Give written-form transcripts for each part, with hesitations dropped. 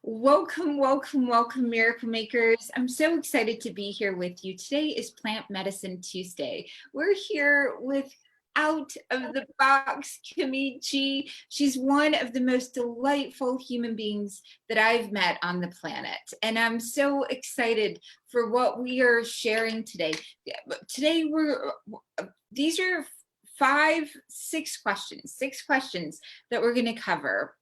Welcome, welcome, welcome, Miracle Makers. I'm so excited to be here with you. Today is Plant Medicine Tuesday. We're here with out of the box KimmyJI. She's one of the most delightful human beings that I've met on the planet. And I'm so excited for what we are sharing today. Today, these are six questions that we're going to cover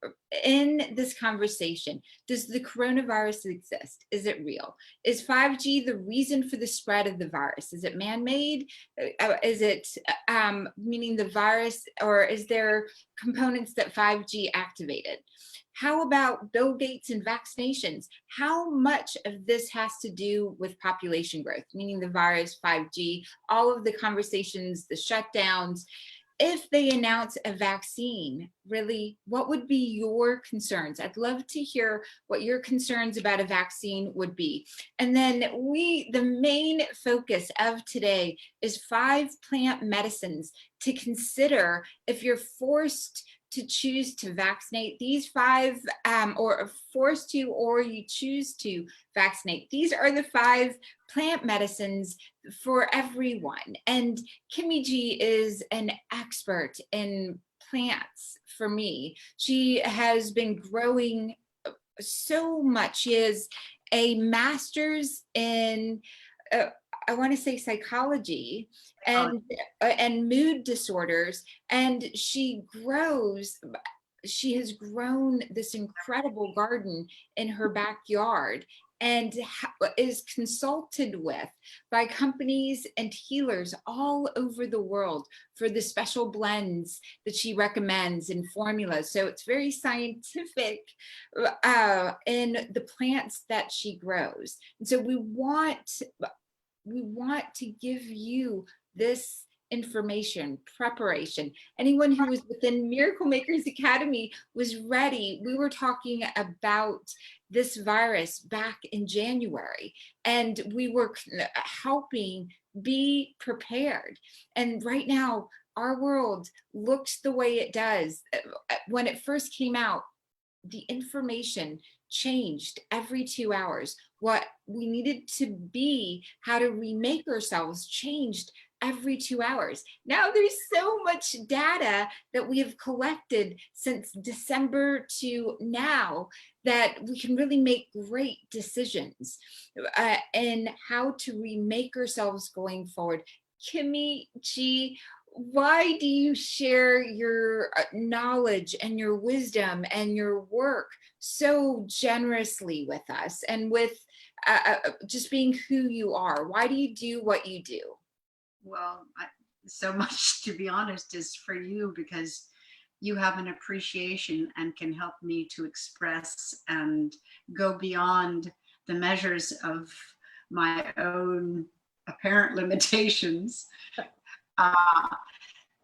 in this conversation. Does the coronavirus exist? Is it real? Is 5G the reason for the spread of the virus? Is it man-made? Is it meaning the virus, or is there components that 5G activated? How about Bill Gates and vaccinations? How much of this has to do with population growth, meaning the virus, 5G, all of the conversations, the shutdowns? If they announce a vaccine, really, what would be your concerns? I'd love to hear what your concerns about a vaccine would be. And then the main focus of today is 5 plant medicines to consider if you're forced to choose to vaccinate. These 5, or forced to, or you choose to vaccinate. These are the 5 plant medicines for everyone. And KimmyJI is an expert in plants for me. She has been growing so much. She is a master's in I want to say psychology and mood disorders, and she has grown this incredible garden in her backyard and is consulted with by companies and healers all over the world for the special blends that she recommends and formulas. So it's very scientific in the plants that she grows. And so we want to give you this information, preparation. Anyone who was within Miracle Makers Academy was ready. We were talking about this virus back in January, and we were helping be prepared. And right now, our world looks the way it does. When it first came out, the information changed every 2 hours. What we needed to be, how to remake ourselves, changed every 2 hours. Now there's so much data that we have collected since December to now that we can really make great decisions in how to remake ourselves going forward. KimmyJI, why do you share your knowledge and your wisdom and your work so generously with us, and with just being who you are? Why do you do what you do? Well, so much, to be honest, is for you, because you have an appreciation and can help me to express and go beyond the measures of my own apparent limitations.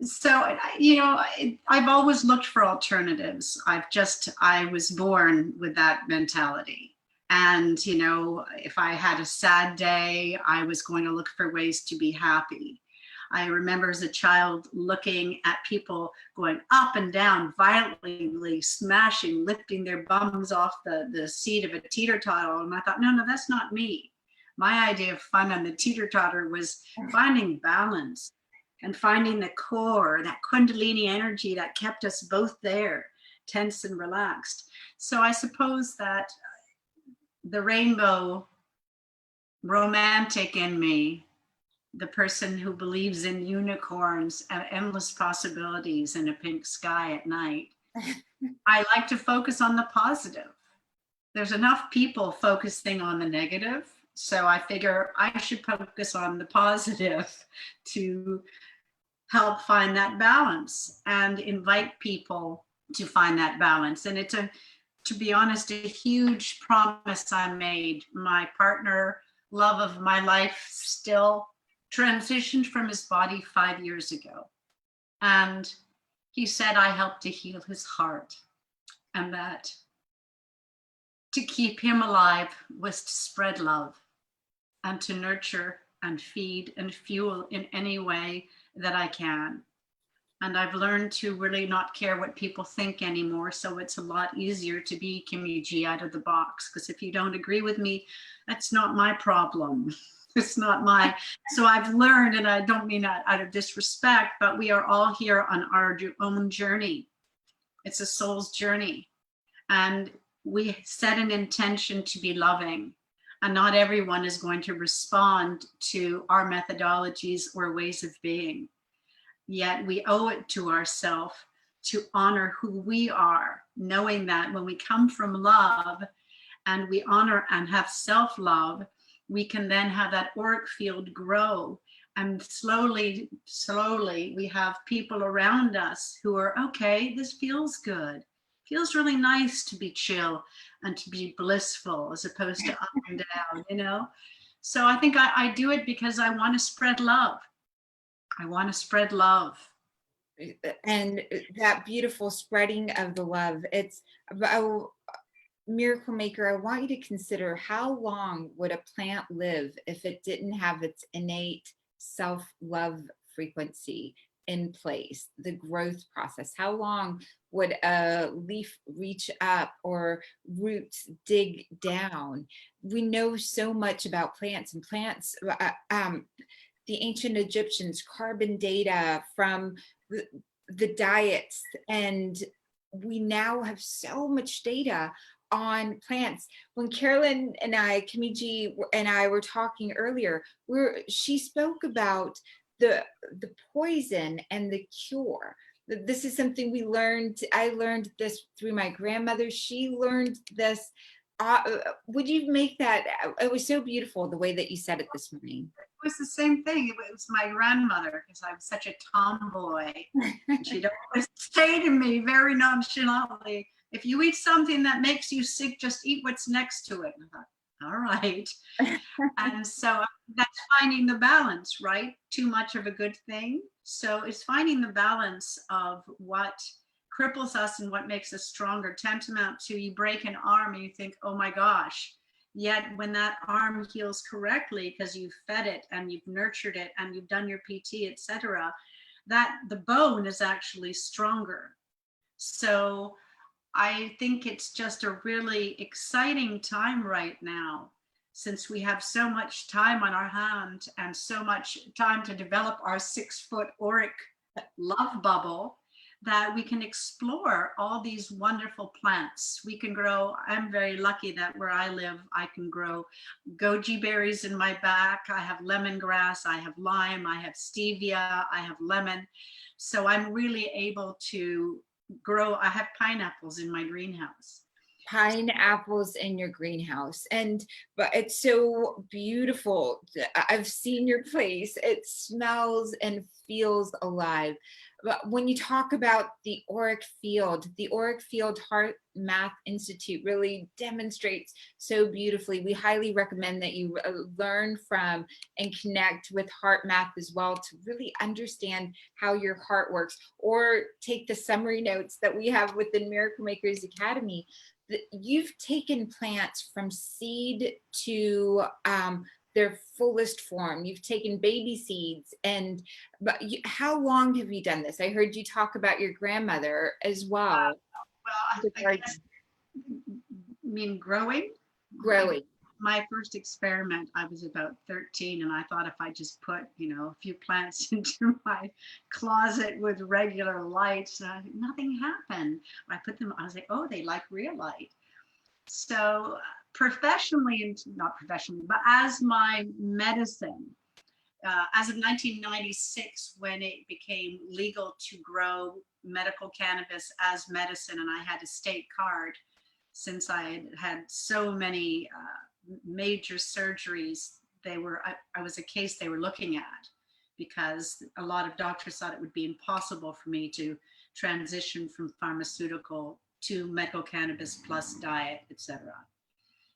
So, you know, I've always looked for alternatives. I was born with that mentality. And, you know, if I had a sad day, I was going to look for ways to be happy. I remember as a child looking at people going up and down, violently smashing, lifting their bums off the seat of a teeter-totter. And I thought, no, that's not me. My idea of fun on the teeter-totter was finding balance and finding the core, that Kundalini energy that kept us both there, tense and relaxed. So I suppose that the rainbow romantic in me, the person who believes in unicorns and endless possibilities and a pink sky at night, I like to focus on the positive. There's enough people focusing on the negative, so I figure I should focus on the positive to help find that balance and invite people to find that balance. And it's to be honest, a huge promise I made. My partner, love of my life, still transitioned from his body 5 years ago. And he said I helped to heal his heart, and that to keep him alive was to spread love and to nurture and feed and fuel in any way that I can. And I've learned to really not care what people think anymore. So it's a lot easier to be KimmyJI out of the box. Because if you don't agree with me, that's not my problem. It's not my. So I've learned, and I don't mean that out of disrespect, but we are all here on our own journey. It's a soul's journey. And we set an intention to be loving. And not everyone is going to respond to our methodologies or ways of being. Yet we owe it to ourselves to honor who we are, knowing that when we come from love and we honor and have self-love, we can then have that auric field grow. And slowly we have people around us who are, okay, this feels good. Feels really nice to be chill and to be blissful as opposed to up and down, you know? So I think I do it because I want to spread love. I want to spread love. And that beautiful spreading of the love. It's about Miracle Maker. I want you to consider, how long would a plant live if it didn't have its innate self-love frequency in place, the growth process? How long would a leaf reach up or roots dig down? We know so much about plants, and plants, the ancient Egyptians, carbon data from the diets, and we now have so much data on plants. When Carolyn and I, KimmyJI and I, were talking earlier, she spoke about the poison and the cure. This is something we learned. I learned this through my grandmother. She learned this. Would you make that? It was so beautiful the way that you said it this morning. It was the same thing. It was my grandmother, because I was such a tomboy. She'd always say to me very nonchalantly, if you eat something that makes you sick, just eat what's next to it. And I thought, all right. And so that's finding the balance, right? Too much of a good thing. So it's finding the balance of what cripples us and what makes us stronger. Tantamount to, you break an arm and you think, oh my gosh. Yet when that arm heals correctly, because you've fed it and you've nurtured it and you've done your PT, etc., that the bone is actually stronger. So I think it's just a really exciting time right now, since we have so much time on our hand and so much time to develop our 6-foot auric love bubble, that we can explore all these wonderful plants. We can grow, I'm very lucky that where I live, I can grow goji berries in my back. I have lemongrass, I have lime, I have stevia, I have lemon. So I'm really able to grow. I have pineapples in my greenhouse. Pineapples in your greenhouse. But it's so beautiful. I've seen your place. It smells and feels alive. But when you talk about the auric field Heart Math Institute really demonstrates so beautifully. We highly recommend that you learn from and connect with Heart Math as well, to really understand how your heart works, or take the summary notes that we have within Miracle Makers Academy. You've taken plants from seed to their fullest form. You've taken baby seeds, but how long have you done this? I heard you talk about your grandmother as well. Well, I guess, growing. My first experiment, I was about 13, and I thought if I just put, a few plants into my closet with regular lights, nothing happened. I put them, I was like, oh, they like real light. So professionally, not professionally, but as my medicine, as of 1996, when it became legal to grow medical cannabis as medicine, and I had a state card, since I had so many major surgeries, I was a case they were looking at, because a lot of doctors thought it would be impossible for me to transition from pharmaceutical to medical cannabis plus diet, etc.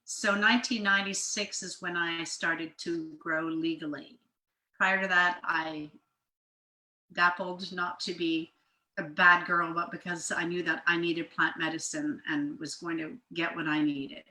So 1996 is when I started to grow legally. Prior to that, I dappled, not to be a bad girl, but because I knew that I needed plant medicine and was going to get what I needed.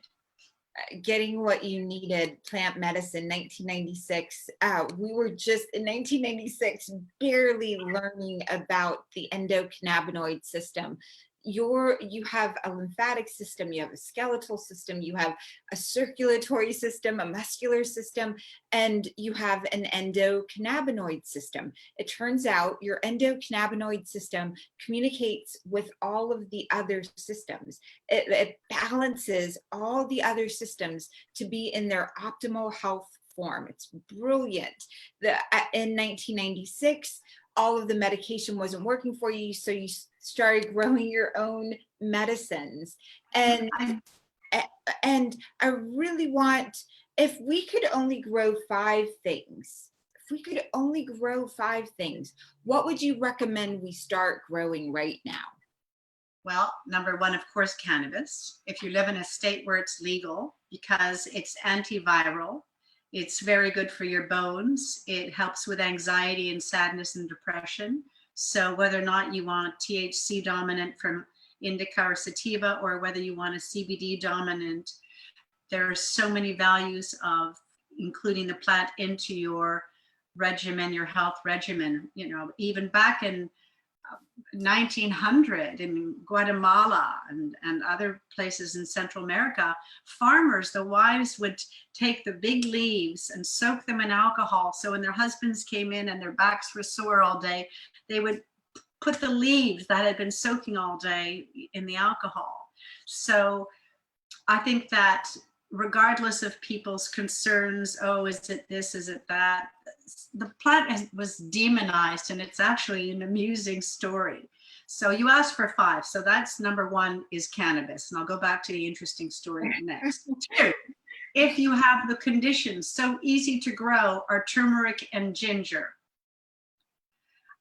getting what you needed, plant medicine, 1996. We were just in 1996 barely learning about the endocannabinoid system. You have a lymphatic system, you have a skeletal system, you have a circulatory system, a muscular system, and you have an endocannabinoid system. It turns out your endocannabinoid system communicates with all of the other systems. It balances all the other systems to be in their optimal health form. It's brilliant. In 1996, all of the medication wasn't working for you, so you started growing your own medicines. And I really want, if we could only grow 5 things, what would you recommend we start growing right now? Well, number one, of course, cannabis. If you live in a state where it's legal, because it's antiviral, it's very good for your bones. It helps with anxiety and sadness and depression. So whether or not you want THC dominant from indica or sativa, or whether you want a CBD dominant, there are so many values of including the plant into your regimen, your health regimen. You know, even back in 1900 in Guatemala and other places in Central America, farmers, the wives would take the big leaves and soak them in alcohol. So when their husbands came in and their backs were sore all day, they would put the leaves that had been soaking all day in the alcohol. So I think that regardless of people's concerns, oh, is it this, is it that, the plant was demonized, and it's actually an amusing story. So you asked for 5. So that's number 1 is cannabis. And I'll go back to the interesting story next. 2, if you have the conditions, so easy to grow, are turmeric and ginger.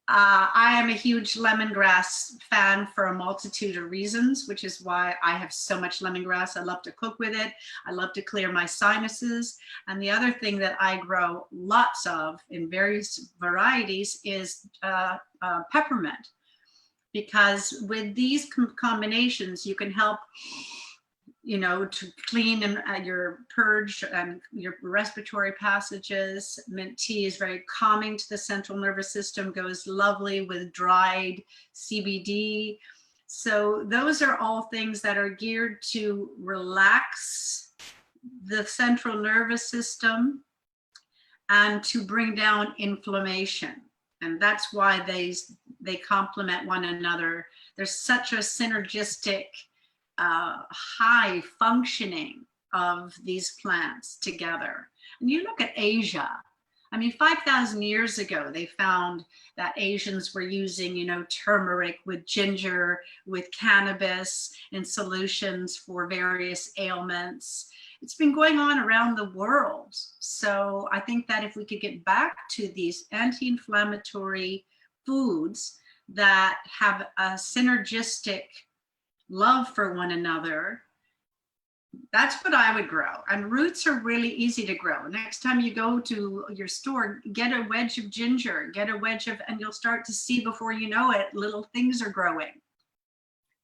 I am a huge lemongrass fan for a multitude of reasons, which is why I have so much lemongrass. I love to cook with it. I love to clear my sinuses. And the other thing that I grow lots of in various varieties is peppermint, because with these combinations, you can help, you know, to clean and your purge and your respiratory passages. Mint tea is very calming to the central nervous system, goes lovely with dried CBD. So those are all things that are geared to relax the central nervous system and to bring down inflammation. And that's why they complement one another. There's such a synergistic high functioning of these plants together. And you look at Asia, I mean, 5,000 years ago, they found that Asians were using, you know, turmeric with ginger, with cannabis in solutions for various ailments. It's been going on around the world. So I think that if we could get back to these anti-inflammatory foods that have a synergistic love for one another, that's what I would grow. And roots are really easy to grow. Next time you go to your store, get a wedge of ginger, and you'll start to see before you know it, little things are growing.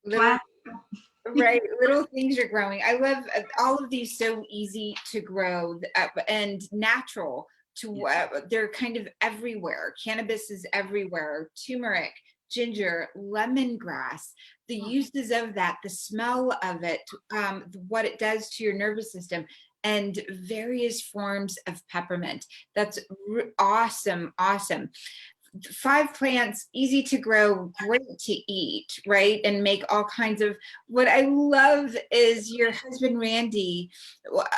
Right, little things are growing. I love all of these, so easy to grow and natural to, they're kind of everywhere. Cannabis is everywhere, turmeric, ginger, lemongrass, the uses of that, the smell of it, what it does to your nervous system, and various forms of peppermint. That's awesome, awesome. 5 plants, easy to grow, great to eat, right? And make all kinds of, what I love is your husband, Randy,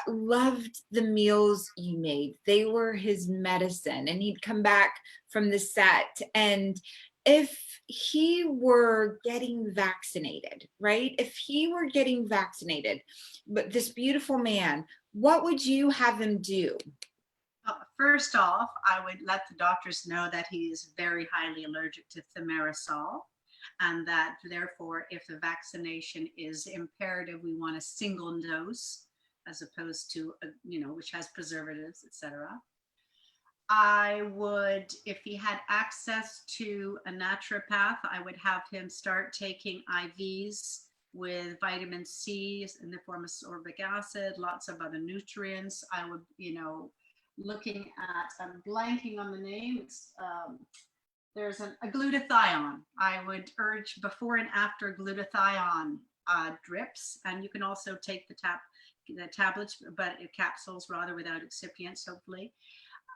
loved the meals you made. They were his medicine, and he'd come back from the set, and if he were getting vaccinated, right? If he were getting vaccinated, but this beautiful man, what would you have him do? First off, I would let the doctors know that he is very highly allergic to thimerosal, and that therefore, if the vaccination is imperative, we want a single dose as opposed to, you know, which has preservatives, etc. I would, if he had access to a naturopath, I would have him start taking IVs with vitamin C in the form of ascorbic acid, lots of other nutrients. I would, looking at, I'm blanking on the name, it's, there's a glutathione. I would urge before and after glutathione drips, and you can also take the tablets, but capsules rather, without excipients, hopefully.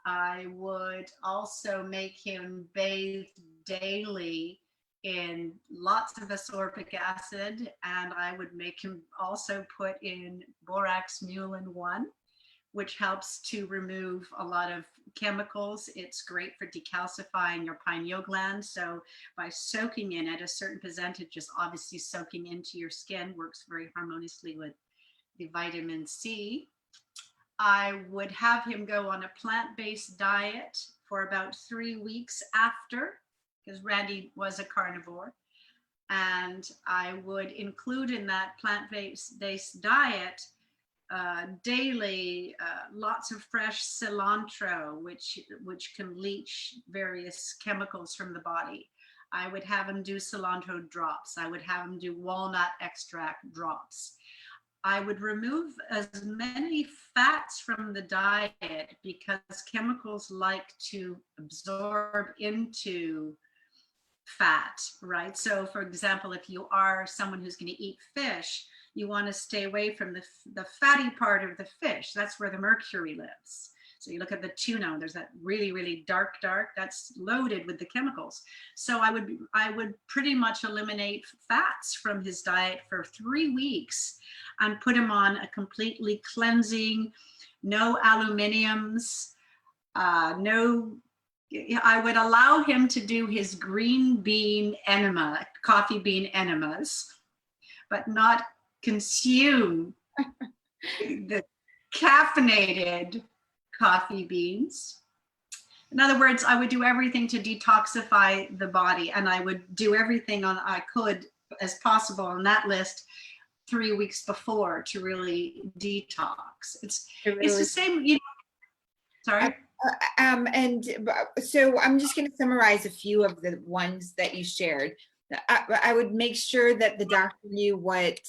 I would also make him bathe daily in lots of ascorbic acid, and I would make him also put in borax mulin 1, which helps to remove a lot of chemicals. It's great for decalcifying your pineal gland. So by soaking in it, a certain percentage is obviously soaking into your skin, works very harmoniously with the vitamin C. I would have him go on a plant-based diet for about 3 weeks after, because Randy was a carnivore. And I would include in that plant-based diet daily lots of fresh cilantro, which can leach various chemicals from the body. I would have him do cilantro drops. I would have him do walnut extract drops. I would remove as many fats from the diet, because chemicals like to absorb into fat, right? So for example, if you are someone who's going to eat fish, you want to stay away from the fatty part of the fish. That's where the mercury lives. So you look at the tuna, there's that really, really dark, that's loaded with the chemicals. So I would pretty much eliminate fats from his diet for 3 weeks and put him on a completely cleansing, no aluminiums, no, I would allow him to do his green bean enema, coffee bean enemas, but not consume the caffeinated coffee beans. In other words, I would do everything to detoxify the body, and I would do everything I could as possible on that list 3 weeks before to really detox. It's the same, sorry. And so I'm just going to summarize a few of the ones that you shared. I would make sure that the doctor knew what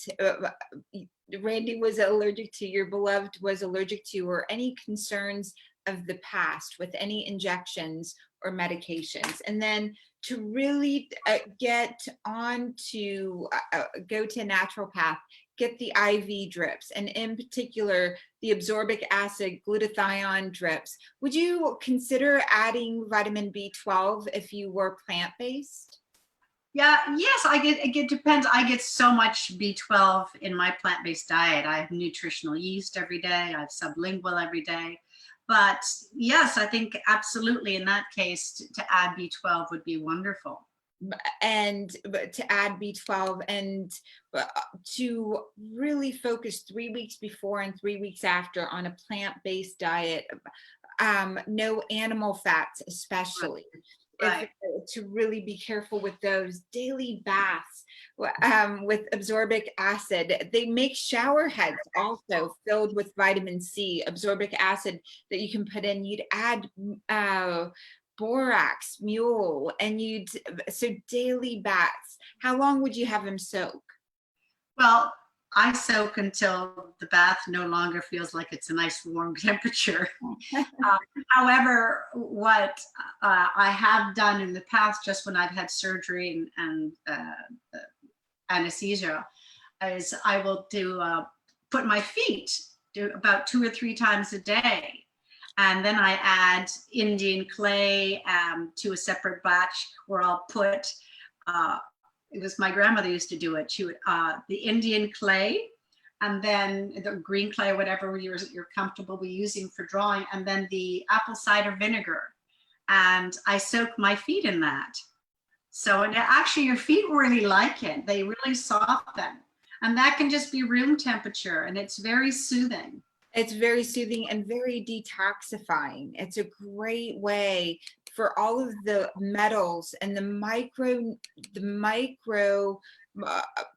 Randy was allergic to, your beloved was allergic to, or any concerns of the past with any injections or medications. And then to really get on to go to a naturopath, get the IV drips, and in particular, the absorbic acid glutathione drips. Would you consider adding vitamin B12 if you were plant-based? Yeah, yes, it depends. I get so much B12 in my plant-based diet. I have nutritional yeast every day. I have sublingual every day. But yes, I think absolutely in that case to add B12 would be wonderful. And to add B12 and to really focus 3 weeks before and 3 weeks after on a plant-based diet, no animal fats especially. Right. To really be careful with those daily baths with absorbic acid. They make shower heads also filled with vitamin C, absorbic acid that you can put in. You'd add borax, mule, and so daily baths. How long would you have him soak? Well, I soak until the bath no longer feels like it's a nice warm temperature. However, what I have done in the past, just when I've had surgery and anesthesia, is I will put my feet about 2 or 3 times a day. And then I add Indian clay to a separate batch where I'll put, it was my grandmother used to do it. She would, the Indian clay, and then the green clay, whatever you're comfortable with using for drawing, and then the apple cider vinegar. And I soak my feet in that. So, and actually your feet really like it. They really soften. And that can just be room temperature, and it's very soothing. It's very soothing and very detoxifying. It's a great way for all of the metals and the micro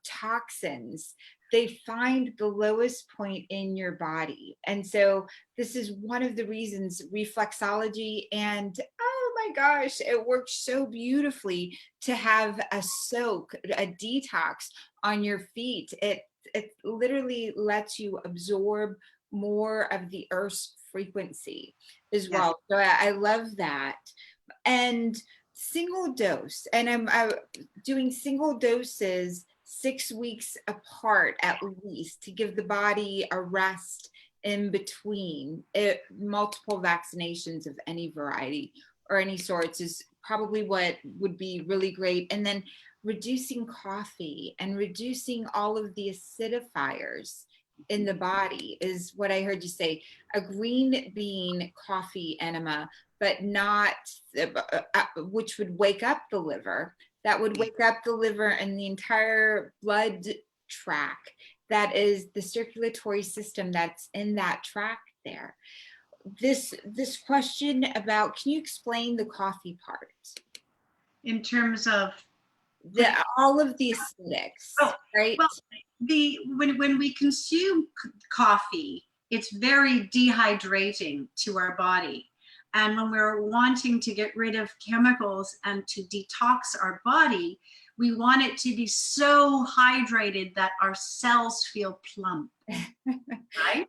toxins. They find the lowest point in your body. And so this is one of the reasons reflexology and, oh, my gosh, it works so beautifully to have a soak, a detox on your feet. It literally lets you absorb more of the earth's frequency as Yes. well. So I love that. And single dose, and I'm doing single doses 6 weeks apart at least to give the body a rest in between multiple vaccinations of any variety or any sorts is probably what would be really great. And then reducing coffee and reducing all of the acidifiers in the body is what I heard you say. A green bean coffee enema, but not, which would wake up the liver. That would wake up the liver and the entire blood track. That is the circulatory system that's in that track there. This question about, can you explain the coffee part? In terms of All of the acidics, right? Well, when we consume coffee, it's very dehydrating to our body. And when we're wanting to get rid of chemicals and to detox our body, we want it to be so hydrated that our cells feel plump, right?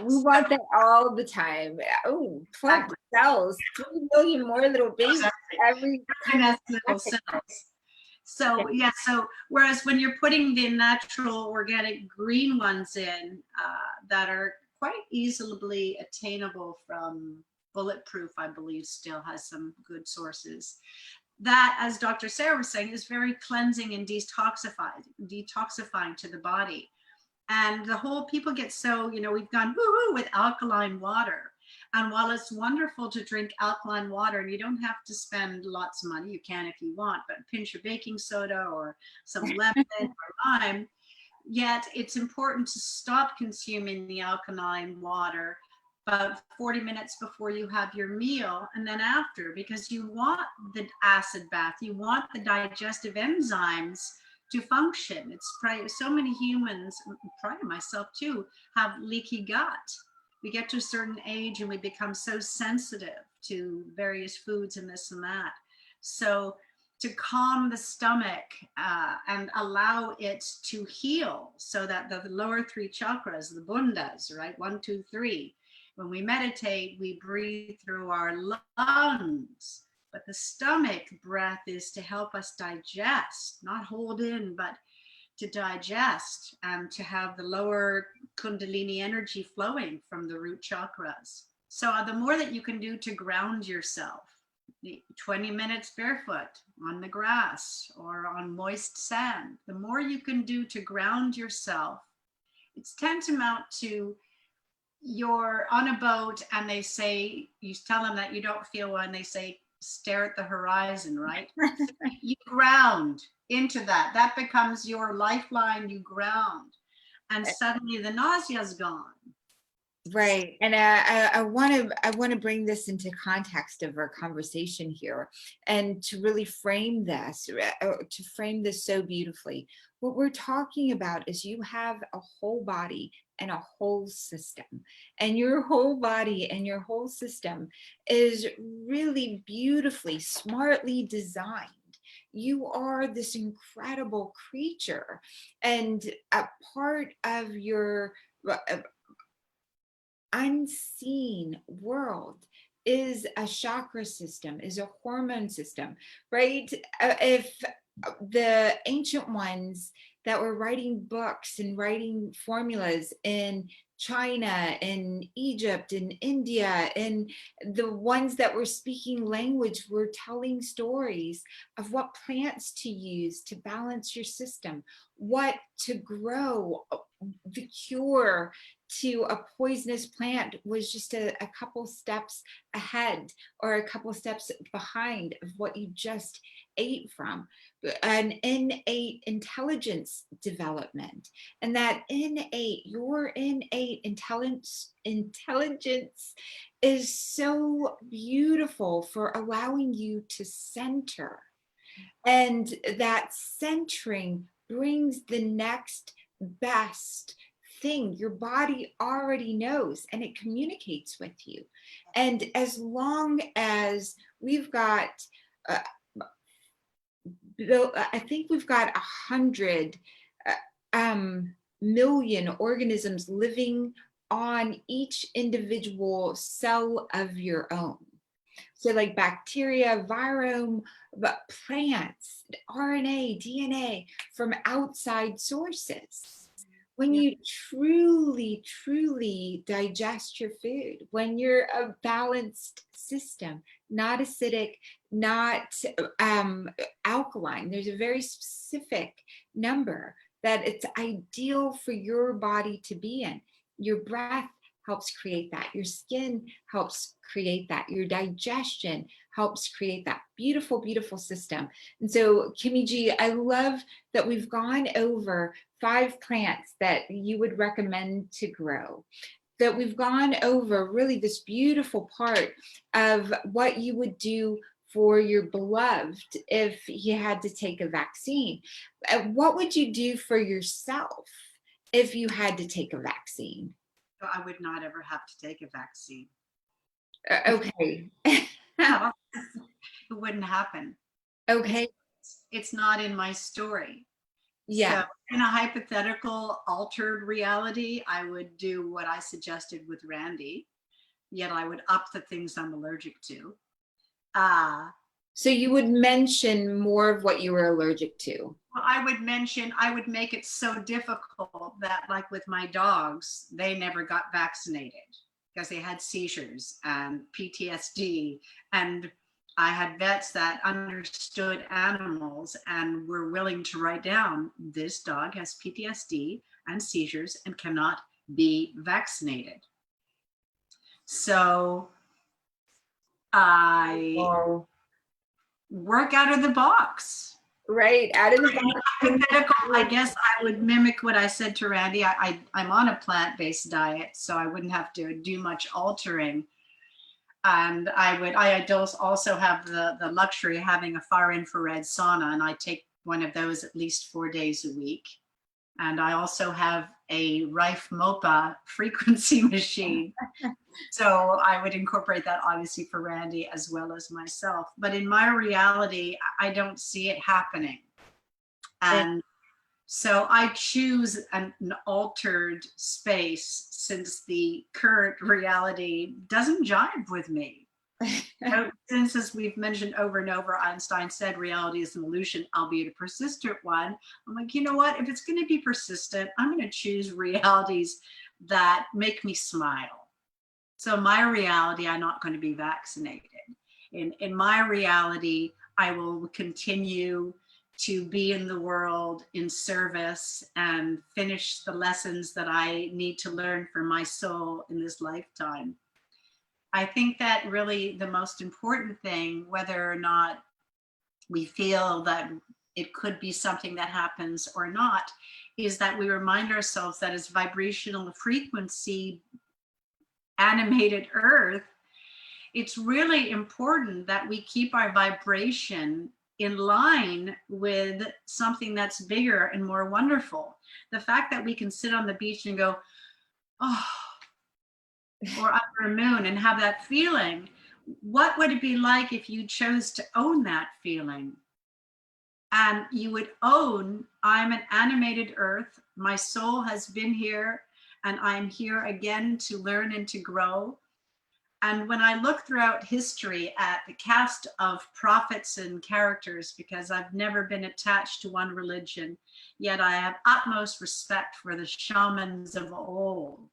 We want that all the time. Oh, plump cells, 3 million more little babies every little cells. So yeah, so whereas when you're putting the natural organic green ones in that are quite easily attainable from Bulletproof, I believe still has some good sources. That, as Dr. Sarah was saying, is very cleansing and detoxifying to the body. And the whole people get so, we've gone woo-hoo with alkaline water. And while it's wonderful to drink alkaline water, and you don't have to spend lots of money, you can if you want, but a pinch of baking soda or some lemon or lime, yet it's important to stop consuming the alkaline water about 40 minutes before you have your meal and then after, because you want the acid bath, you want the digestive enzymes to function. It's probably so many humans, probably myself too, have leaky gut. We get to a certain age and we become so sensitive to various foods and this and that. So to calm the stomach and allow it to heal so that the lower 3 chakras, the bundas, right? 1, 2, 3. When we meditate, we breathe through our lungs, but the stomach breath is to help us digest, not hold in, but to digest and to have the lower Kundalini energy flowing from the root chakras. So the more that you can do to ground yourself, 20 minutes barefoot on the grass or on moist sand, the more you can do to ground yourself, it's tantamount to you're on a boat and they say, you tell them that you don't feel well and they say, stare at the horizon, right? You ground into that. That becomes your lifeline, you ground. And suddenly the nausea's gone. Right. And I want to bring this into context of our conversation here and to really frame this, so beautifully. What we're talking about is you have a whole body and a whole system, and your whole body and your whole system is really beautifully, smartly designed. You are this incredible creature, and a part of your unseen world is a chakra system, is a hormone system, right? If the ancient ones that were writing books and writing formulas in China, in Egypt, in India, and the ones that were speaking language were telling stories of what plants to use to balance your system, what to grow. The cure to a poisonous plant was just a couple steps ahead or a couple steps behind of what you just ate from. An innate intelligence development, and that your innate intelligence is so beautiful for allowing you to center, and that centering brings the next best thing your body already knows, and it communicates with you. And as long as we've got, uh, I think we've got 100 million organisms living on each individual cell of your own. So like bacteria, virome, but plants, RNA, DNA from outside sources. When you truly, truly digest your food, when you're a balanced system, not acidic, not alkaline, there's a very specific number that it's ideal for your body to be in. Your breath helps create that. Your skin helps create that. Your digestion helps create that beautiful, beautiful system. And so, KimmyJI, I love that we've gone over 5 plants that you would recommend to grow, that we've gone over really this beautiful part of what you would do for your beloved if he had to take a vaccine. What would you do for yourself if you had to take a vaccine? I would not ever have to take a vaccine. Okay. No, it wouldn't happen. Okay. It's not in my story. Yeah. So in a hypothetical altered reality, I would do what I suggested with Randy, yet I would up the things I'm allergic to. So you would mention more of what you were allergic to. Well, I would make it so difficult that, like with my dogs, they never got vaccinated because they had seizures and PTSD. And I had vets that understood animals and were willing to write down, this dog has PTSD and seizures and cannot be vaccinated. So I work out of the box. Right, out of the box. Hypothetical, I guess I would mimic what I said to Randy. I'm on a plant-based diet, so I wouldn't have to do much altering. And I also have the luxury of having a far infrared sauna, and I take one of those at least 4 days a week. And I also have a Rife MOPA frequency machine. So I would incorporate that obviously for Randy as well as myself. But in my reality, I don't see it happening. And so I choose an altered space since the current reality doesn't jive with me. Since, as we've mentioned over and over, Einstein said reality is an illusion, albeit a persistent one. I'm like, you know what? If it's going to be persistent, I'm going to choose realities that make me smile. So my reality, I'm not going to be vaccinated. In my reality, I will continue to be in the world in service and finish the lessons that I need to learn for my soul in this lifetime. I think that really the most important thing, whether or not we feel that it could be something that happens or not, is that we remind ourselves that as vibrational frequency animated Earth, it's really important that we keep our vibration in line with something that's bigger and more wonderful. The fact that we can sit on the beach and go, oh, or under a moon and have that feeling, what would it be like if you chose to own that feeling? And you would own, I'm an animated Earth, my soul has been here, and I'm here again to learn and to grow. And when I look throughout history at the cast of prophets and characters, because I've never been attached to one religion, yet I have utmost respect for the shamans of old,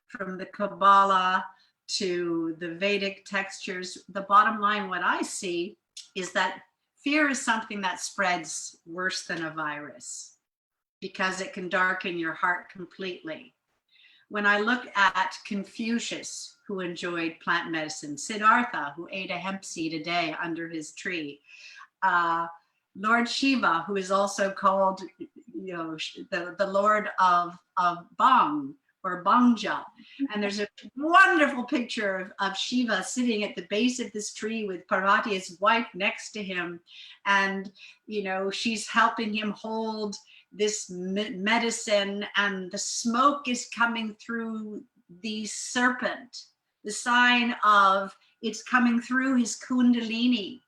from the Kabbalah to the Vedic textures. The bottom line, what I see is that fear is something that spreads worse than a virus because it can darken your heart completely. When I look at Confucius, who enjoyed plant medicine, Siddhartha, who ate a hemp seed a day under his tree, Lord Shiva, who is also called, you know, the Lord of Bang or Bangja. And there's a wonderful picture of Shiva sitting at the base of this tree with Parvati, his wife, next to him. And, you know, she's helping him hold this medicine, and the smoke is coming through the serpent, the sign of it's coming through his kundalini.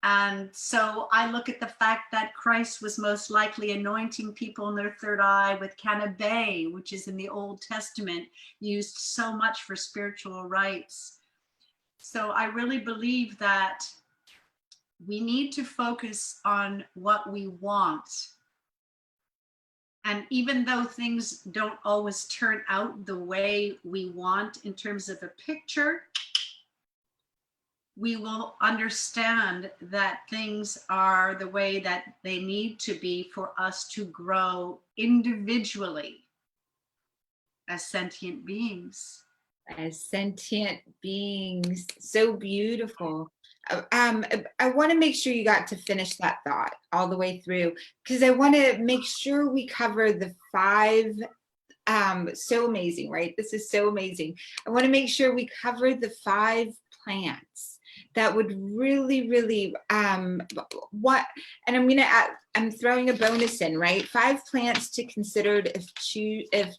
And so I look at the fact that Christ was most likely anointing people in their third eye with cannabis, which is in the Old Testament, used so much for spiritual rites. So I really believe that we need to focus on what we want. And even though things don't always turn out the way we want in terms of a picture, we will understand that things are the way that they need to be for us to grow individually as sentient beings. As sentient beings. So beautiful. I want to make sure you got to finish that thought all the way through, because I want to make sure we cover the 5. So amazing, right? This is so amazing. I want to make sure we cover the 5 plants that would really, really, what, and I'm going to add, I'm throwing a bonus in, right? 5 plants to consider if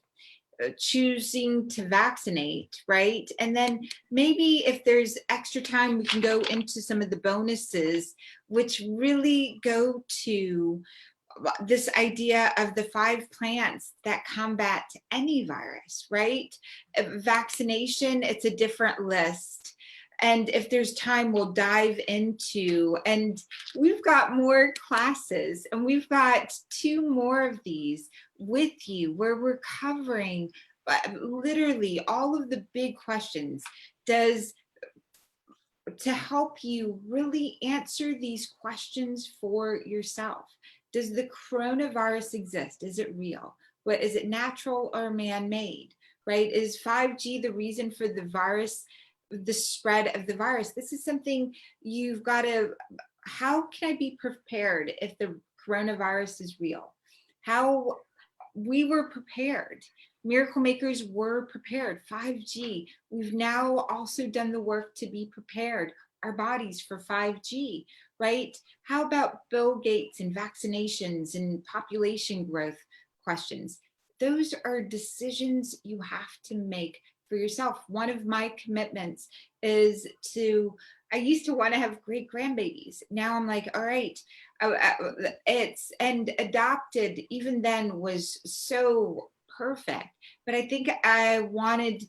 choosing to vaccinate, right? And then maybe if there's extra time, we can go into some of the bonuses, which really go to this idea of the 5 plants that combat any virus, right? Vaccination, it's a different list. And if there's time, we'll dive into, and we've got more classes, and we've got 2 more of these with you where we're covering literally all of the big questions to help you really answer these questions for yourself. Does the coronavirus exist? Is it real? What is it, natural or man-made, right? Is 5G the reason for the virus, the spread of the virus? This is something you've got to, how can I be prepared if the coronavirus is real? How we were prepared. Miracle makers were prepared. 5G, we've now also done the work to be prepared, our bodies for 5G, right? How about Bill Gates and vaccinations and population growth questions? Those are decisions you have to make for yourself. One of my commitments is to, I used to want to have great grandbabies. Now I'm like, all right, and adopted even then was so perfect, but I think I wanted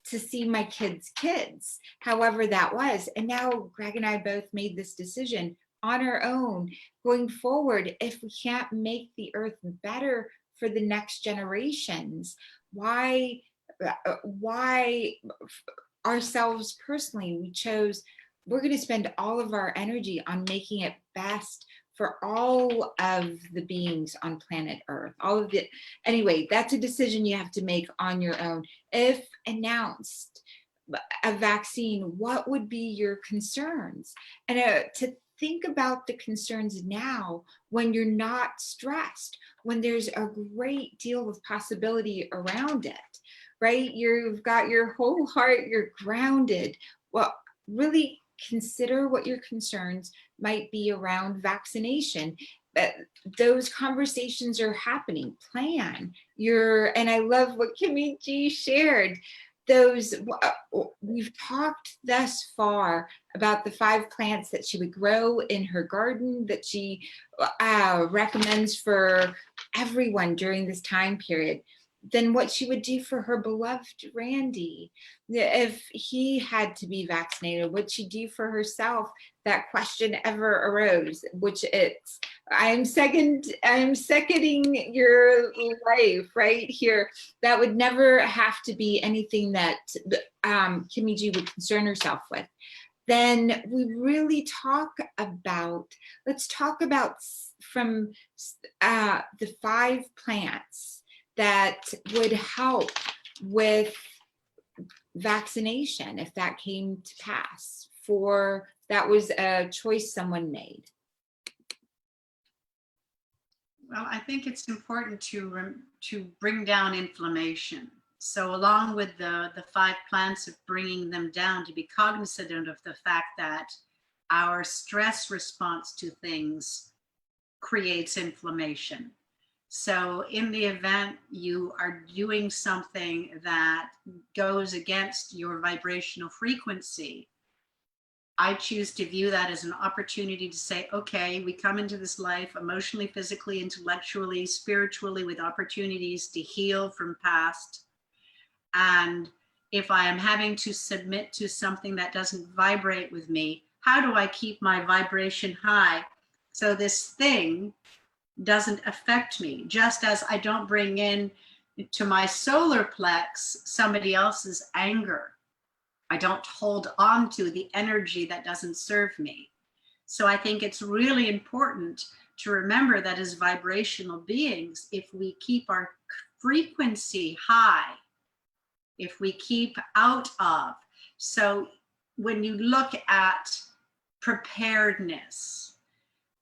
to see my kids' kids, however that was. And now Greg and I both made this decision on our own going forward. If we can't make the earth better for the next generations, why ourselves personally, we chose, we're going to spend all of our energy on making it best for all of the beings on planet Earth, all of it. Anyway, that's a decision you have to make on your own. If announced a vaccine, what would be your concerns? And to think about the concerns now when you're not stressed, when there's a great deal of possibility around it, right? You've got your whole heart, you're grounded. Well, really consider what your concerns might be around vaccination. But those conversations are happening. Plan your, and I love what KimmyJI shared. Those, we've talked thus far about the 5 plants that she would grow in her garden that she recommends for everyone during this time period. Then what she would do for her beloved Randy, if he had to be vaccinated, what she do for herself? That question ever arose, which it's, I'm seconding your life right here. That would never have to be anything that KimmyJI would concern herself with. Then we really talk about, let's talk about from the 5 plants that would help with vaccination if that came to pass, for that was a choice someone made. Well, I think it's important to bring down inflammation. So along with the 5 plants of bringing them down, to be cognizant of the fact that our stress response to things creates inflammation. So in the event you are doing something that goes against your vibrational frequency, I choose to view that as an opportunity to say, okay, we come into this life emotionally, physically, intellectually, spiritually, with opportunities to heal from past. And if I am having to submit to something that doesn't vibrate with me, how do I keep my vibration high so this thing doesn't affect me? Just as I don't bring in to my solar plex somebody else's anger. I don't hold on to the energy that doesn't serve me. So I think it's really important to remember that as vibrational beings, if we keep our frequency high, if we keep out of, so when you look at preparedness,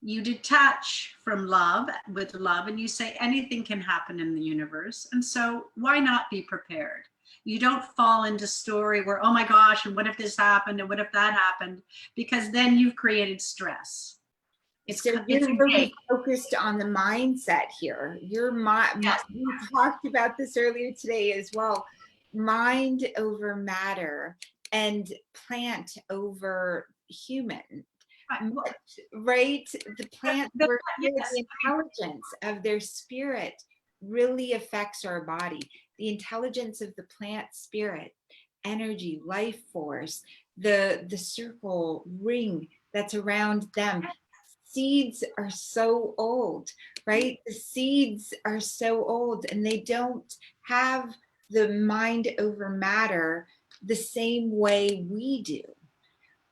you detach from love with love and you say anything can happen in the universe. And so why not be prepared? You don't fall into story where, oh my gosh, and what if this happened? And what if that happened? Because then you've created stress. So you're really focused on the mindset here. Your mind, Yes. we talked about this earlier today as well. Mind over matter and plant over human. Right? The plant, the intelligence of their spirit really affects our body. The intelligence of the plant spirit, energy, life force, the circle ring that's around them. Seeds are so old, right? The seeds are so old and they don't have the mind over matter the same way we do.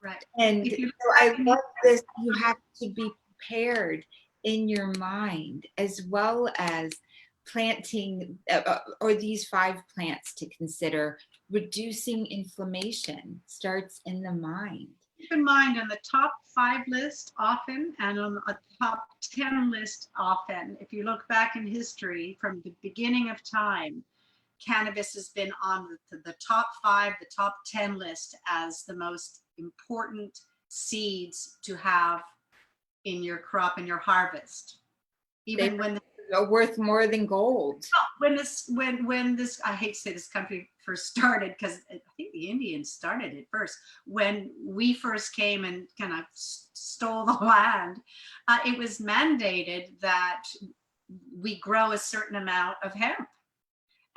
Right. And so I love this. You have to be prepared in your mind, as well as planting or these 5 plants to consider. Reducing inflammation starts in the mind. Keep in mind, on the top 5 list often, and on the top 10 list often, if you look back in history from the beginning of time, cannabis has been on the top 5, the top 10 list as the most important seeds to have in your crop and your harvest. Even when are worth more than gold. when this, I hate to say this country first started, because I think the Indians started it first. When we first came and kind of stole the land, it was mandated that we grow a certain amount of hemp.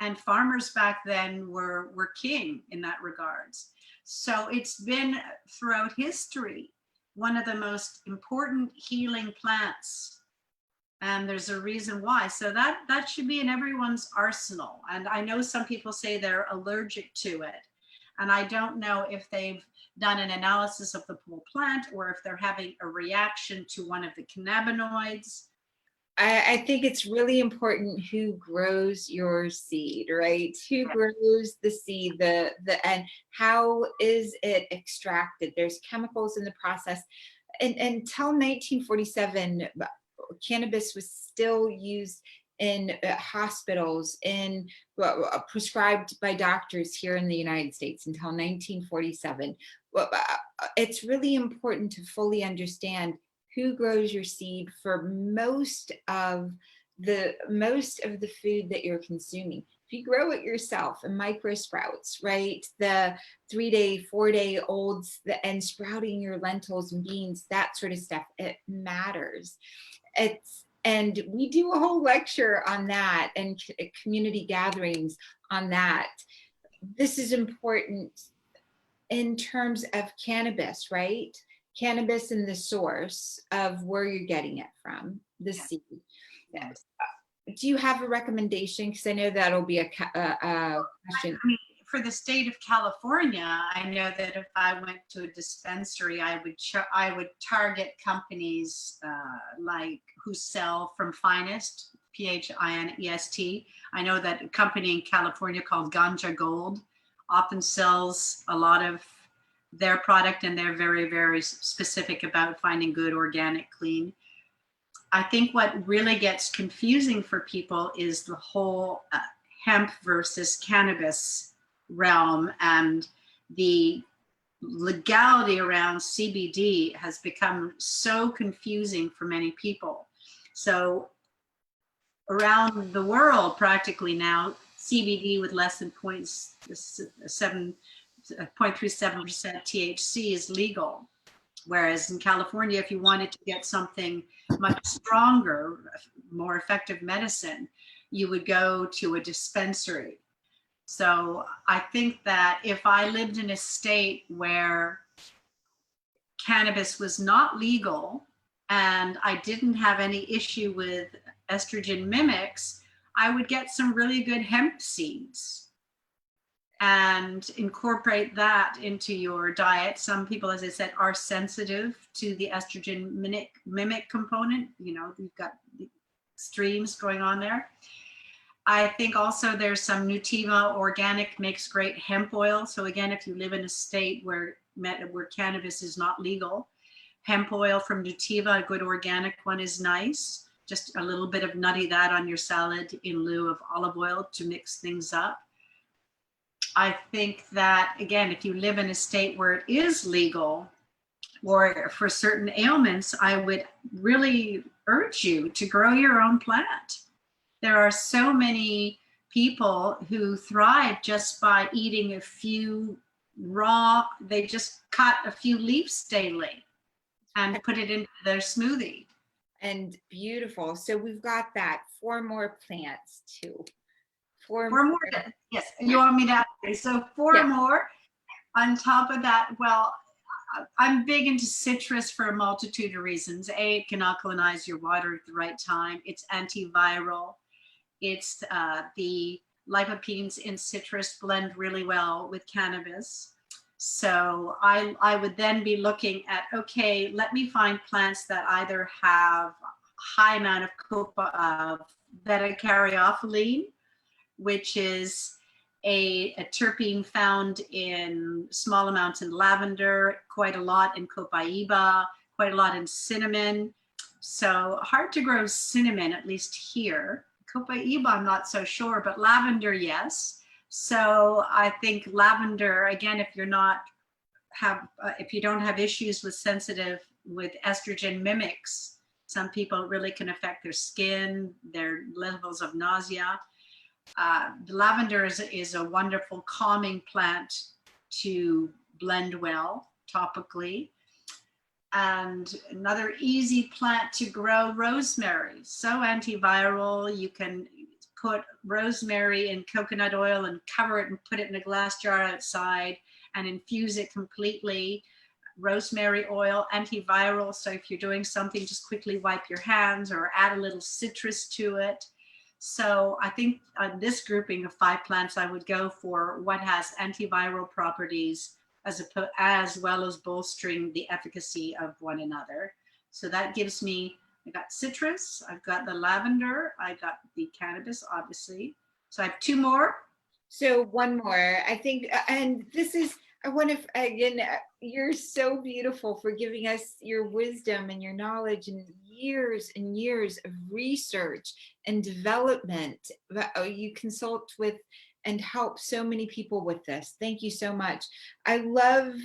And farmers back then were king in that regards. So it's been throughout history one of the most important healing plants. And there's a reason why. So that should be in everyone's arsenal. And I know some people say they're allergic to it. And I don't know if they've done an analysis of the whole plant or if they're having a reaction to one of the cannabinoids. I think it's really important who grows your seed, right? Who grows the seed, and how is it extracted? There's chemicals in the process. And until 1947, cannabis was still used in hospitals, prescribed by doctors here in the United States until 1947. It's really important to fully understand who grows your seed for most of the food that you're consuming. If you grow it yourself in micro sprouts, right? The 3-day, 4-day olds, and sprouting your lentils and beans, that sort of stuff, it matters. And we do a whole lecture on that and community gatherings on that. This is important in terms of cannabis, right? Cannabis and the source of where you're getting it from, the seed. Yes. Do you have a recommendation? Because I know that'll be a question. I mean, for the state of California, I know that if I went to a dispensary, I would target companies like who sell from Finest, PHINEST. I know that a company in California called Ganja Gold often sells a lot of their product, and they're very, very specific about finding good, organic, clean. I think what really gets confusing for people is the whole hemp versus cannabis realm, and the legality around CBD has become so confusing for many people. So around the world practically now, CBD with less than 0.37% THC is legal. Whereas in California, if you wanted to get something much stronger, more effective medicine, you would go to a dispensary. So I think that if I lived in a state where cannabis was not legal and I didn't have any issue with estrogen mimics, I would get some really good hemp seeds and incorporate that into your diet. Some people, as I said, are sensitive to the estrogen mimic component. You know, you've got streams going on there. I think also there's some Nutiva Organic makes great hemp oil. So again, if you live in a state where cannabis is not legal, hemp oil from Nutiva, a good organic one, is nice. Just a little bit of nutty that on your salad in lieu of olive oil to mix things up. I think that, again, if you live in a state where it is legal or for certain ailments, I would really urge you to grow your own plant. There are so many people who thrive just by eating a few raw, they just cut a few leaves daily and put it into their smoothie. And beautiful. So we've got that 4 more plants too. Four more. Yes, you want me to add? So 4 more on top of that. Well, I'm big into citrus for a multitude of reasons. A, it can alkalinize your water at the right time. It's antiviral. It's the lycopenes in citrus blend really well with cannabis. So I would then be looking at, okay, let me find plants that either have high amount of beta-caryophyllene, which is a terpene found in small amounts in lavender, quite a lot in copaiba, quite a lot in cinnamon. So hard to grow cinnamon, at least here. Copaiba, I'm not so sure, but lavender, yes. So I think lavender, again, if you don't have issues with estrogen mimics, some people really can affect their skin, their levels of nausea. The lavender is a wonderful calming plant to blend well topically. And another easy plant to grow, rosemary. So antiviral. You can put rosemary in coconut oil and cover it and put it in a glass jar outside and infuse it completely. Rosemary oil, antiviral. So if you're doing something, just quickly wipe your hands or add a little citrus to it. So I think on this grouping of 5 plants, I would go for what has antiviral properties as well as bolstering the efficacy of one another. So that gives me, I got citrus, I've got the lavender, I got the cannabis, obviously. So I have 2 more. So 1 more, I think, and this is, I want to, again, you're so beautiful for giving us your wisdom and your knowledge and years of research and development that you consult with and help so many people with this. Thank you so much. I loved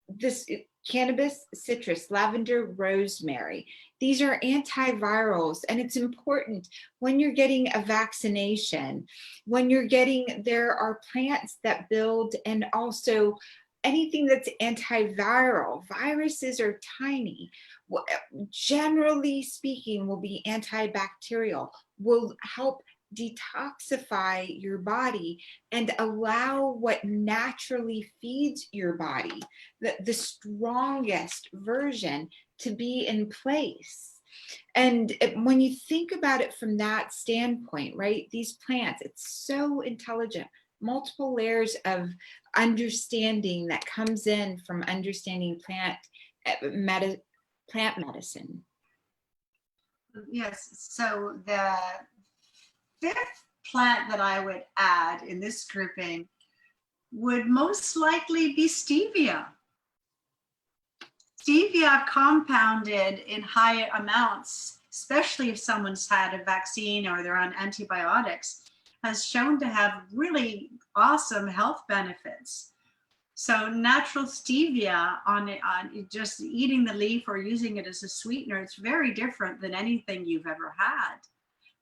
this cannabis, citrus, lavender, rosemary. These are antivirals, and it's important when you're getting a vaccination, there are plants that build, and also anything that's antiviral. Viruses are tiny. Generally speaking, will be antibacterial, will help detoxify your body and allow what naturally feeds your body, the strongest version, to be in place. And when you think about it from that standpoint, right, these plants, it's so intelligent, multiple layers of understanding that comes in from understanding plant medicine. Yes, so the 5th plant that I would add in this grouping would most likely be stevia. Stevia compounded in high amounts, especially if someone's had a vaccine or they're on antibiotics, has shown to have really awesome health benefits. So natural stevia on just eating the leaf or using it as a sweetener, it's very different than anything you've ever had.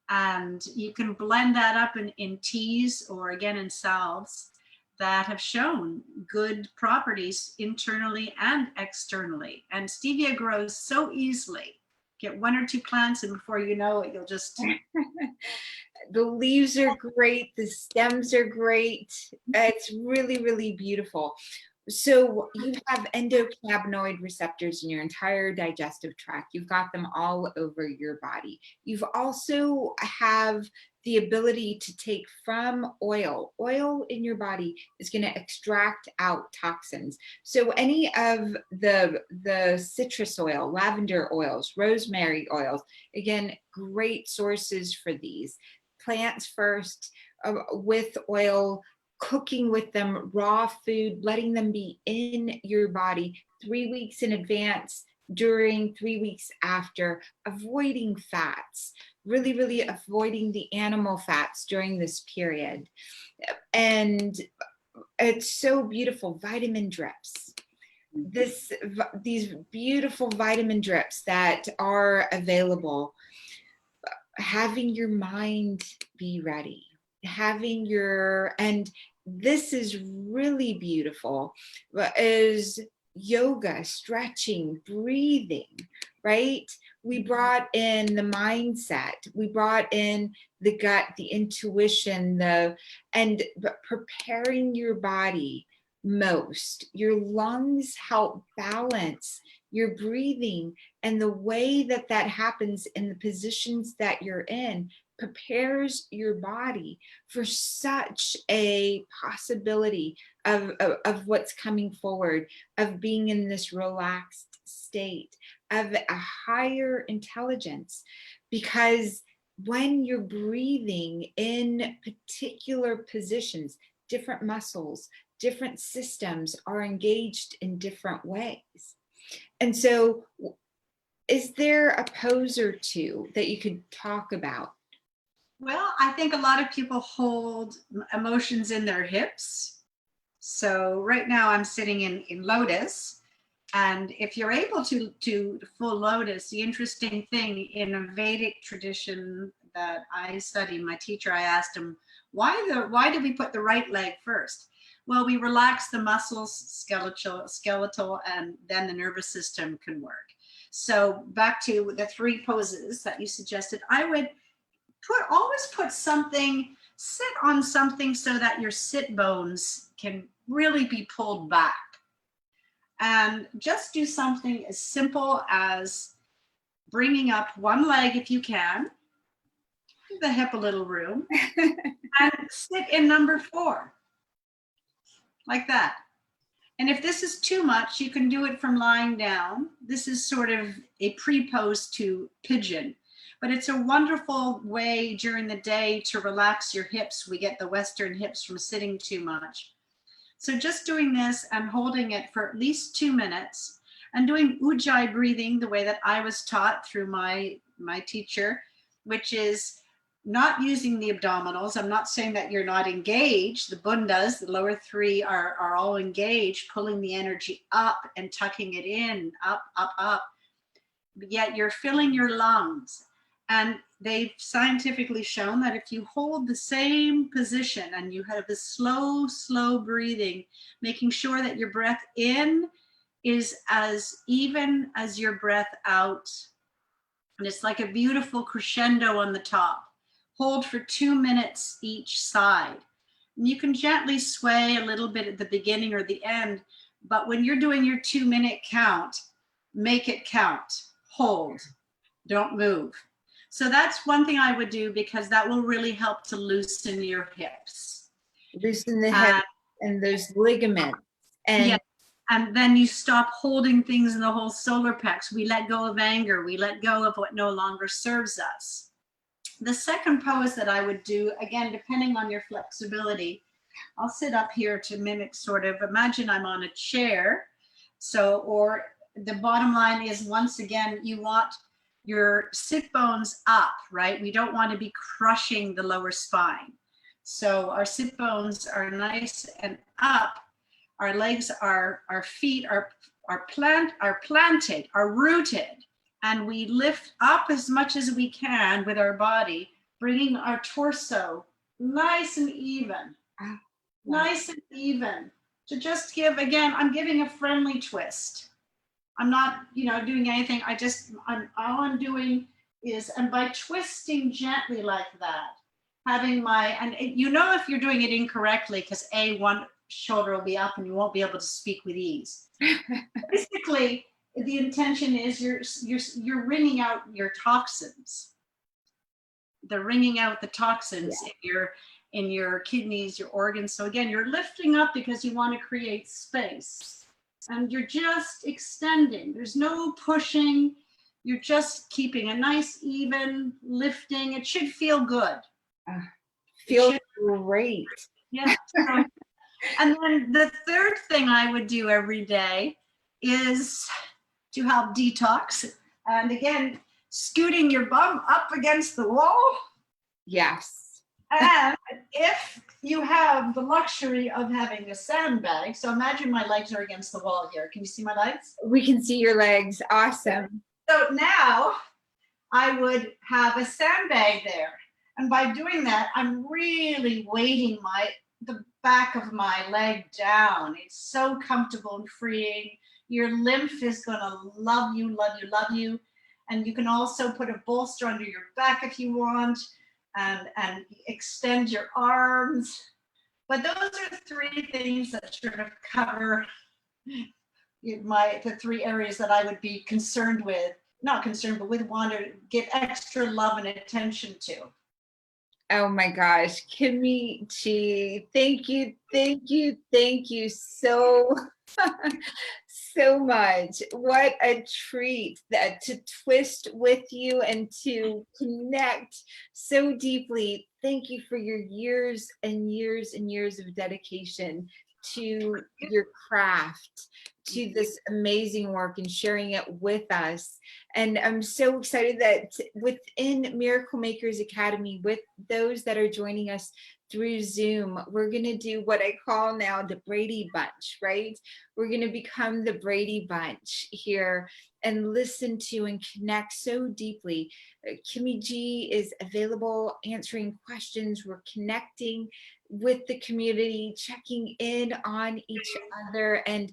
And you can blend that up in teas or again in salves that have shown good properties internally and externally. And stevia grows so easily. Get 1 or 2 plants and before you know it, you'll just... The leaves are great. The stems are great. It's really, really beautiful. So you have endocannabinoid receptors in your entire digestive tract. You've got them all over your body. You've also have the ability to take from oil. Oil in your body is going to extract out toxins. So any of the citrus oil, lavender oils, rosemary oils, again, great sources for these. Plants first, with oil, cooking with them, raw food, letting them be in your body 3 weeks in advance, during, 3 weeks after, avoiding fats, really, really avoiding the animal fats during this period. And it's so beautiful. Vitamin drips. These beautiful vitamin drips that are available. Having your mind be ready, and this is really beautiful, is yoga, stretching, breathing, right? We brought in the mindset, we brought in the gut, the intuition, and preparing your body most. Your lungs help balance your breathing, and the way that happens in the positions that you're in prepares your body for such a possibility of what's coming forward, of being in this relaxed state, of a higher intelligence. Because when you're breathing in particular positions, different muscles, different systems are engaged in different ways. And so is there a pose or two that you could talk about? Well, I think a lot of people hold emotions in their hips. So right now I'm sitting in lotus. And if you're able to full lotus, the interesting thing in a Vedic tradition that I study, my teacher, I asked him, why do we put the right leg first? Well, we relax the muscles, skeletal, and then the nervous system can work. So back to the 3 poses that you suggested, I would always sit on something so that your sit bones can really be pulled back. And just do something as simple as bringing up one leg if you can, give the hip a little room, and sit in number 4. Like that. And if this is too much, you can do it from lying down. This is sort of a pre-pose to pigeon, but it's a wonderful way during the day to relax your hips. We get the Western hips from sitting too much. So just doing this and holding it for at least 2 minutes and doing Ujjayi breathing the way that I was taught through my teacher, which is not using the abdominals. I'm not saying that you're not engaged. The bandhas, the lower 3 are all engaged, pulling the energy up and tucking it in, up, up, up. But yet you're filling your lungs. And they've scientifically shown that if you hold the same position and you have this slow, slow breathing, making sure that your breath in is as even as your breath out. And it's like a beautiful crescendo on the top. Hold for 2 minutes each side. And you can gently sway a little bit at the beginning or the end, but when you're doing your 2-minute count, make it count. Hold, don't move. So that's one thing I would do, because that will really help to loosen your hips. Loosen the hips and those ligaments. And yeah. And then you stop holding things in the whole solar plex. We let go of anger. We let go of what no longer serves us. The second pose that I would do, again, depending on your flexibility, I'll sit up here to mimic sort of, imagine I'm on a chair. So, or the bottom line is, once again, you want your sit bones up, right? We don't want to be crushing the lower spine. So our sit bones are nice and up, our legs, our feet are planted, are rooted, and we lift up as much as we can with our body, bringing our torso nice and even, nice and even. To just give, again, I'm giving a friendly twist. I'm not, doing anything. All I'm doing is, and by twisting gently like that, having and if you're doing it incorrectly, because one shoulder will be up and you won't be able to speak with ease. Basically, the intention is you're wringing out your toxins. They're wringing out the toxins in your kidneys, your organs. So again, you're lifting up because you want to create space. And you're just extending. There's no pushing. You're just keeping a nice, even lifting. It should feel good. Feels great. Yeah. And then the third thing I would do every day is to help detox. And again, scooting your bum up against the wall. Yes. And if you have the luxury of having a sandbag, so imagine my legs are against the wall here. Can you see my legs? We can see your legs. Awesome. So now I would have a sandbag there. And by doing that, I'm really weighting the back of my leg down. It's so comfortable and freeing. Your lymph is going to love you, love you, love you. And you can also put a bolster under your back if you want, and extend your arms. But those are three things that sort of cover the three areas that I would be concerned with, not concerned, but want to give extra love and attention to. Oh my gosh, KimmyJI, thank you so so much. What a treat that to twist with you and to connect so deeply. Thank you for your years and years and years of dedication to your craft, to this amazing work and sharing it with us. And I'm so excited that within Miracle Makers Academy, with those that are joining us through Zoom, we're going to do what I call now the Brady Bunch, right? We're going to become the Brady Bunch here and listen to and connect so deeply. KimmyJI is available, answering questions. We're connecting with the community, checking in on each other, and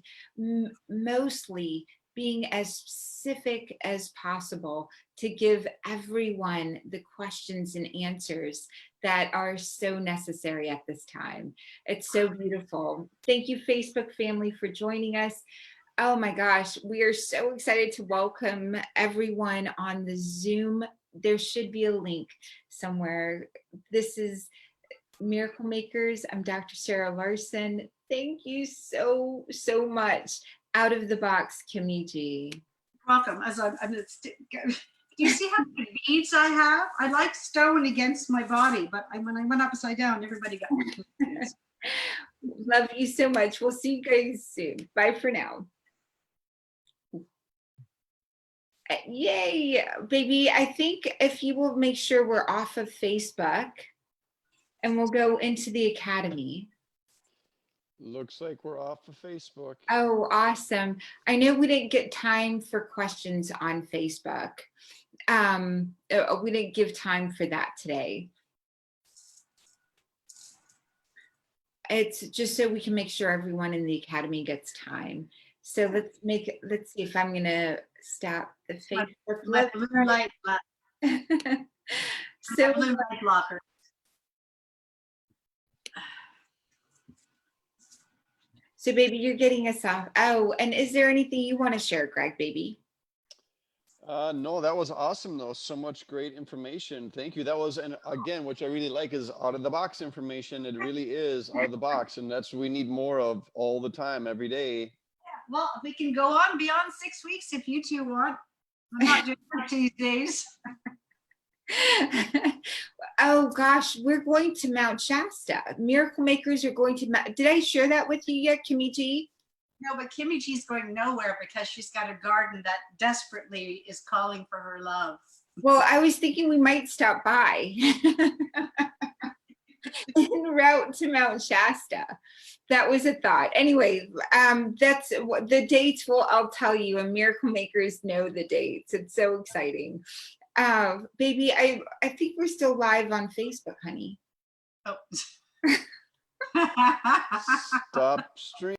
mostly being as specific as possible to give everyone the questions and answers that are so necessary at this time. It's so beautiful. Thank you, Facebook family, for joining us. Oh my gosh, we are so excited to welcome everyone on the Zoom. There should be a link somewhere. This is Miracle Makers. I'm Dr. Sarah Larsen. Thank you so much. Out of the box, KimmyJI. Welcome. Do you see how many beads I have? I like stone against my body, but when I went upside down, everybody got confused. Love you so much. We'll see you guys soon. Bye for now. Yay, baby. I think if you will make sure we're off of Facebook and we'll go into the Academy. Looks like we're off of Facebook. Oh, awesome. I know we didn't get time for questions on Facebook. We didn't give time for that today. It's just so we can make sure everyone in the Academy gets time. So let's see if I'm gonna stop the Facebook. My blue light So blue light blocker. So baby, you're getting us off. Oh, and is there anything you want to share, Greg, baby? No, that was awesome though. So much great information. Thank you. That was, and again, which I really like is out of the box information. It really is out of the box. And that's what we need more of all the time, every day. Yeah, well, we can go on beyond 6 weeks if you two want. I'm not doing that these days. Oh gosh, we're going to Mount Shasta. Miracle Makers are going to did I share that with you yet, KimmyJI? No, but KimmyJI's going nowhere because she's got a garden that desperately is calling for her love. Well, I was thinking we might stop by. And route to Mount Shasta. That was a thought. Anyway, that's what the dates will, I'll tell you, and miracle makers know the dates. It's so exciting. Baby, I think we're still live on Facebook, honey. Oh. Stop stream.